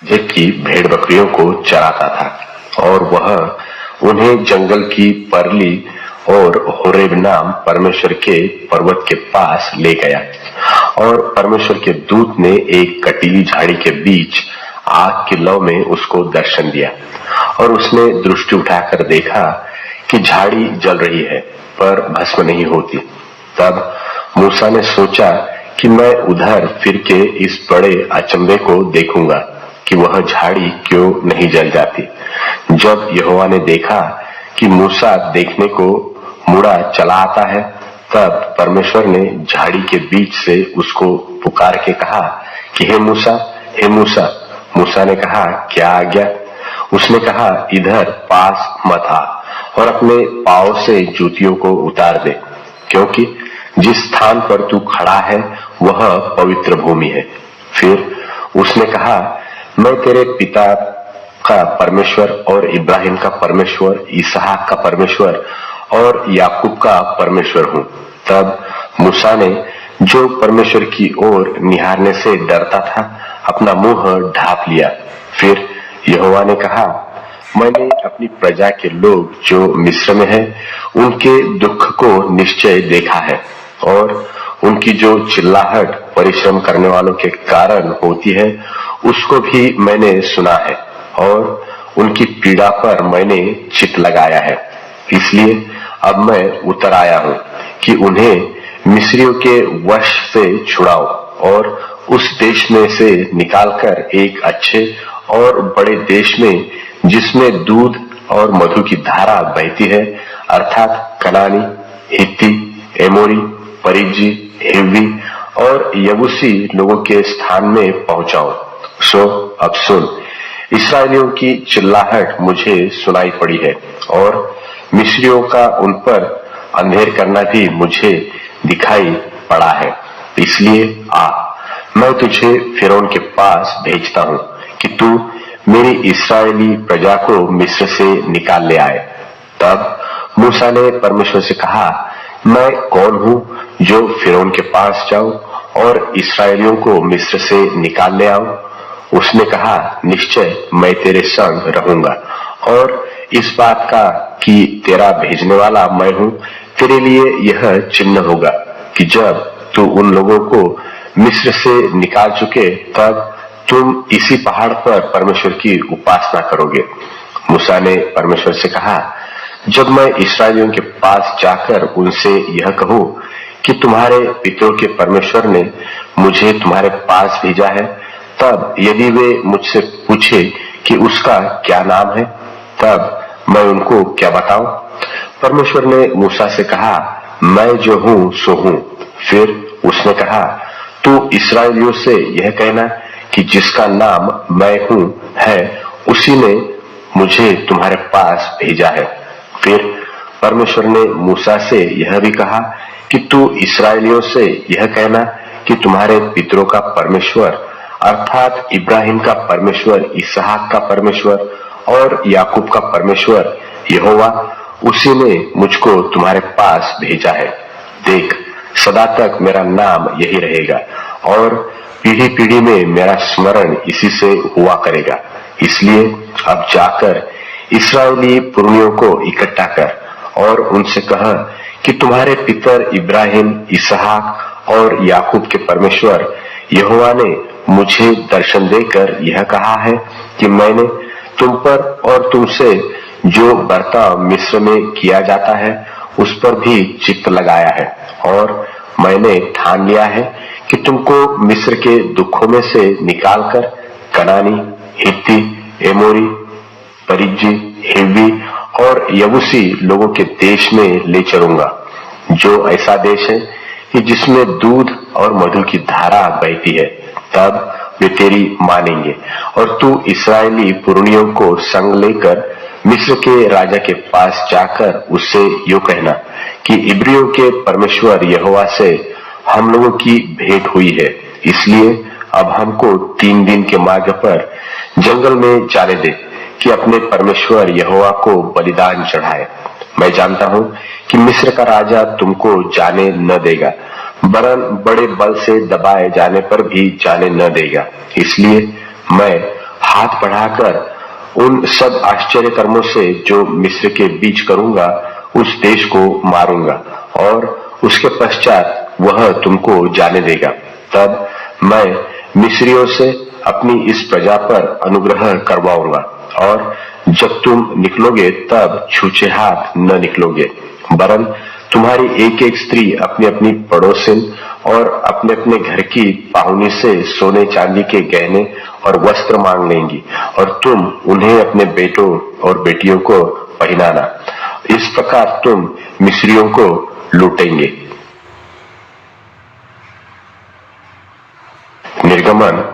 की भेड़ बकरियों को चराता था और वह उन्हें जंगल की परली और होरेब नाम परमेश्वर के पर्वत के पास ले गया और परमेश्वर के दूत ने एक कटीली झाड़ी के बीच आग की लौ में उसको दर्शन दिया और उसने दृष्टि उठाकर देखा कि झाड़ी जल रही है पर भस्म नहीं होती। तब मूसा ने सोचा कि मैं उधर फिर के इस बड़े अचंभे को देखूंगा कि वह झाड़ी क्यों नहीं जल जाती। जब यहोवा ने देखा कि मूसा देखने को मुड़ा चला आता है, तब परमेश्वर ने झाड़ी के बीच से उसको पुकार के कहा कि हे मूसा, हे मूसा। मूसा ने कहा, क्या आज्ञा? उसने कहा, इधर पास मत आ और अपने पांव से जूतियों को उतार दे, क्योंकि जिस स्थान पर तू खड़ा है वह पवित्र भूमि है। फिर उसने कहा, मैं तेरे पिता का परमेश्वर और इब्राहिम का परमेश्वर, इसहाक का परमेश्वर और याकूब का परमेश्वर हूं। तब मूसा ने, जो परमेश्वर की ओर निहारने से डरता था, अपना मुंह ढांप लिया। फिर यहोवा ने कहा, मैंने अपनी प्रजा के लोग जो मिस्र में हैं, उनके दुख को निश्चय देखा है और उनकी जो चिल्लाहट परिश्रम करने वालों के कारण होती है, उसको भी मैंने सुना है और उनकी पीड़ा पर मैंने चित्त लगाया है। इसलिए अब मैं उतर आया हूं कि उन्हें मिस्रियों के वश से छुड़ाऊं और उस देश में से निकालकर एक अच्छे और बड़े देश में, जिसमें दूध और मधु की धारा बहती है, अर्थात कनानी, हित्ती, एमोरी, परिज्जी, हिव्वी और यबूसी लोगों के स्थान में पहुंचाऊं। सो अब सुन, इस्राएलियों की चिल्लाहट मुझे सुनाई पड़ी है और मिस्रियों का उन पर अंधेर करना भी मुझे दिखाई पड़ा है। इसलिए आ, मैं तुझे फिरौन के पास भेजता हूं कि तू मेरी इस्राएली प्रजा को मिस्र से निकाल ले आए। तब मूसा ने परमेश्वर से कहा, मैं कौन हूं जो फिरौन के पास जाऊं और इस्राएलियों को मिस्र से निकाल ले आऊं? उसने कहा, निश्चय मैं तेरे संग रहूंगा और इस बात का कि तेरा भेजने वाला मैं हूं, तेरे लिए यह चिन्ह होगा कि जब तू उन लोगों को मिस्र से निकाल चुके, तब तुम इसी पहाड़ पर परमेश्वर की उपासना करोगे। मूसा ने परमेश्वर से कहा, जब मैं इस्राएलियों के पास जाकर उनसे यह कहूं कि तुम्हारे पितरों के परमेश्वर ने मुझे तुम्हारे पास भेजा है, तब यदि वे मुझसे पूछे कि उसका क्या नाम है, तब मैं उनको क्या बताऊं? परमेश्वर ने मूसा से कहा, मैं जो हूं सो हूं। फिर उसने कहा, तू इस्राएलियों से यह कहना कि जिसका नाम मैं हूं है, उसी ने मुझे तुम्हारे पास भेजा है। फिर परमेश्वर ने मूसा से यह भी कहा कि तू इस्राएलियों से यह कहना कि तुम्हारे पितरों का परमेश्वर, अर्थात इब्राहिम का परमेश्वर, इसहाक का परमेश्वर और याकूब का परमेश्वर यहोवा, उसी ने मुझको तुम्हारे पास भेजा है। देख, सदा तक मेरा नाम यही रहेगा और पीढ़ी पीढ़ी में मेरा स्मरण इसी से हुआ करेगा। इसलिए अब जाकर इस्राएली पुरनियों को इकट्ठा कर और उनसे कह कि तुम्हारे पितर इब्राहिम, इसहाक और याकूब के परमेश्वर यहोवा ने मुझे दर्शन देकर यह कहा है कि मैंने तुम पर और तुमसे जो बर्ताव मिस्र में किया जाता है, उस पर भी चित्त लगाया है और मैंने ठान लिया है कि तुमको मिस्र के दुखों में से निकालकर कनानी, हित्ती, एमोरी, परिज्जी, हिव्वी और यबूसी लोगों के देश में ले चलूंगा, जो ऐसा देश है कि जिसमें दूध और मधु की धारा बहती है। तब वे तेरी मानेंगे और तू इस्राएली पुरनियों को संग लेकर मिस्र के राजा के पास जाकर उससे यो कहना कि इब्रियों के परमेश्वर यहोवा से हम लोगों की भेंट हुई है, इसलिए अब हमको 3 दिन के मार्ग पर जंगल में जाने दे कि अपने परमेश्वर यहोवा को बलिदान चढ़ाए। मैं जानता हूं कि मिस्र का राजा तुमको जाने न देगा, वरन बड़े बल से दबाए जाने पर भी जाने न देगा। इसलिए मैं हाथ बढ़ाकर उन सब आश्चर्य कर्मों से जो मिस्र के बीच करूंगा उस देश को मारूंगा और उसके पश्चात वह तुमको जाने देगा। तब मैं मिस्रियों से अपनी इस प्रजा पर अनुग्रह करवाऊंगा और जब तुम निकलोगे तब छूछे हाथ न निकलोगे, वरन तुम्हारी एक एक स्त्री अपनी अपनी पड़ोसिन और अपने अपने घर की पाहुनी से सोने चांदी के गहने और वस्त्र मांग लेंगी और तुम उन्हें अपने बेटों और बेटियों को पहनाना। इस प्रकार तुम मिस्रियों को लूटेंगे। निर्गमन